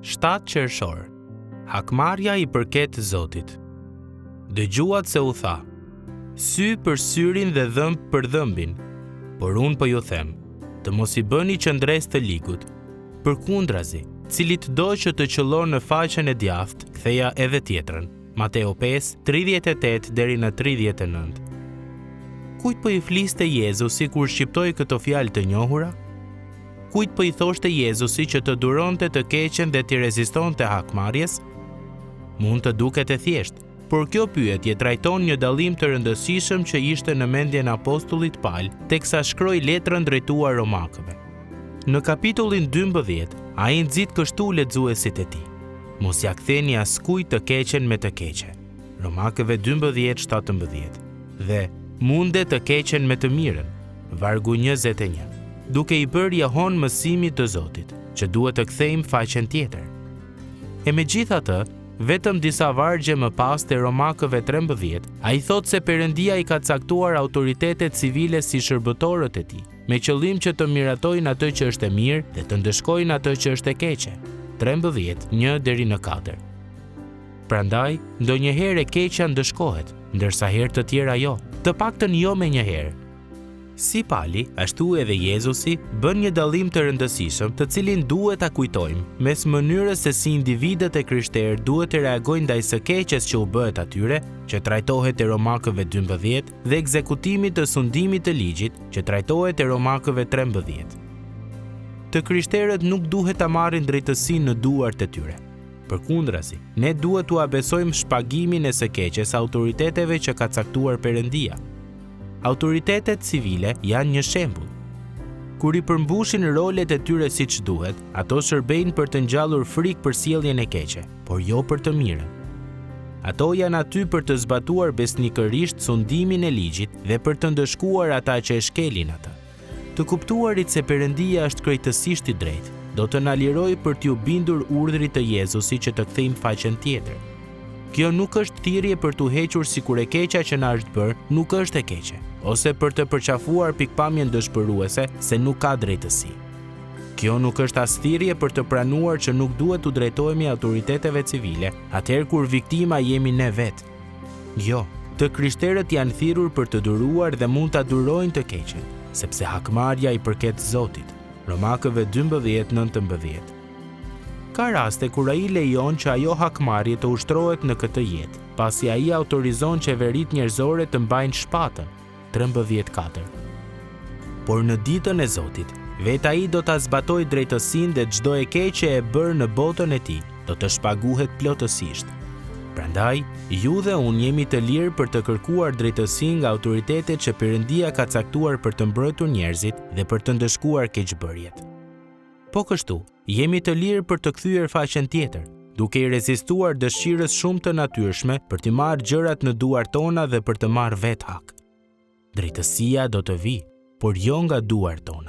7 qershor. Hakmarrja i përket Zotit. Dëgjuat se u tha: sy për syrin dhe dhëmb për dhëmbin. Por unë po ju them, të mos i bëni qëndres të ligut. Përkundrazi, cilit do që të qëllon në faqen e djathtë, ktheja edhe tjetrën. Mateo 5:38 deri në 39. Kujt po i fliste Jezusi kur shqiptoi këto fjalë të njohura? Kujt po i thoshte Jezusi që të duronte të keqen dhe t'i rezistonte hakmarrjes? Mund të duket e thjeshtë, por kjo pyetje trajton një dallim të rëndësishëm që ishte në mendjen e apostullit Paul teksa shkroi letrën drejtuar romakëve. Në kapitullin 12, ai nxit kështu lexuesit e tij: mos ja ktheni askujt të keqen me të keqe. Romakëve 12:17. Dhe munde të keqen me të mirën. Vargu 21. Duke i bërë jahon mësimit të Zotit, që duhet të kthejmë faqen tjetër. E megjithatë, vetëm disa vargje më pas te Romakëve 13, ai thot se Perëndia i ka caktuar autoritetet civile si shërbëtorët e tij, me qëllim që të miratojnë atë që është e mirë dhe të ndëshkojnë atë që është e keqe. 13:1 deri në 4. Prandaj, ndonjëherë e keqja ndëshkohet, ndërsa herë të tjera jo, të paktën jo me një herë. Si Pali, ashtu edhe Jezusi bën një dallim të rëndësishëm, të cilin duhet ta kujtojmë, mes mënyrës se si individët e krishterë duhet të reagojnë ndaj së keqes që u bëhet atyre, që trajtohet te Romakëve 12, dhe ekzekutimit të sundimit të ligjit, që trajtohet te Romakëve 13. Të krishterët nuk duhet ta marrin drejtësinë në duart e tyre. Përkundrazi, ne duhet t'u abesojmë shpagimin e së keqes autoriteteve që ka caktuar Perëndia. Autoritetet civile janë një shembull. Kur i përmbushin rolet e tyre siç duhet, ato shërbejnë për të ngjallur frikë për sjelljen e keqe, por jo për të mirën. Ato janë aty për të zbatuar besnikërisht sundimin e ligjit dhe për të ndëshkuar ata që e shkelin atë. Të kuptuarit se Perëndia është krejtësisht i drejtë, do të na lirojë për t'ju bindur urdhrit të Jezusit që të kthejmë faqen tjetër. Kjo nuk është thirrje për t'u hequr sikur e keqja që na është bërë nuk është e keqe, ose për të përqafuar pikpamjen dëshpëruese se nuk ka drejtësi. Kjo nuk është as thirrje për të pranuar që nuk duhet t'u drejtohemi autoriteteve civile, atëherë kur viktima jemi ne vetë. Jo, të krishterët janë thirrur për të duruar dhe mund ta durojnë të keqen, sepse hakmarrja i përket Zotit. Romakëve 12:19. Ka raste kur ai lejon që ajo hakmarrje të ushtrohet në këtë jetë, pasi ai autorizon qeverit njerëzore të mbajnë shpatën. 13:4. Por në ditën e Zotit, vetë ai do ta zbatojë drejtësinë dhe çdo e keqe e bërë në botën e tij do të shpaguhet plotësisht. Prandaj, ju dhe unë jemi të lirë për të kërkuar drejtësinë nga autoritetet që Perëndia ka caktuar për të mbrojtur njerëzit dhe për të ndëshkuar keqbërjet. Po kështu, jemi të lirë për të kthyer faqen tjetër, duke i rezistuar dëshirës shumë të natyrshme për të marrë gjërat në duart tona dhe për të marrë vetë hak. Drejtësia do të vijë, por jo nga duart tona.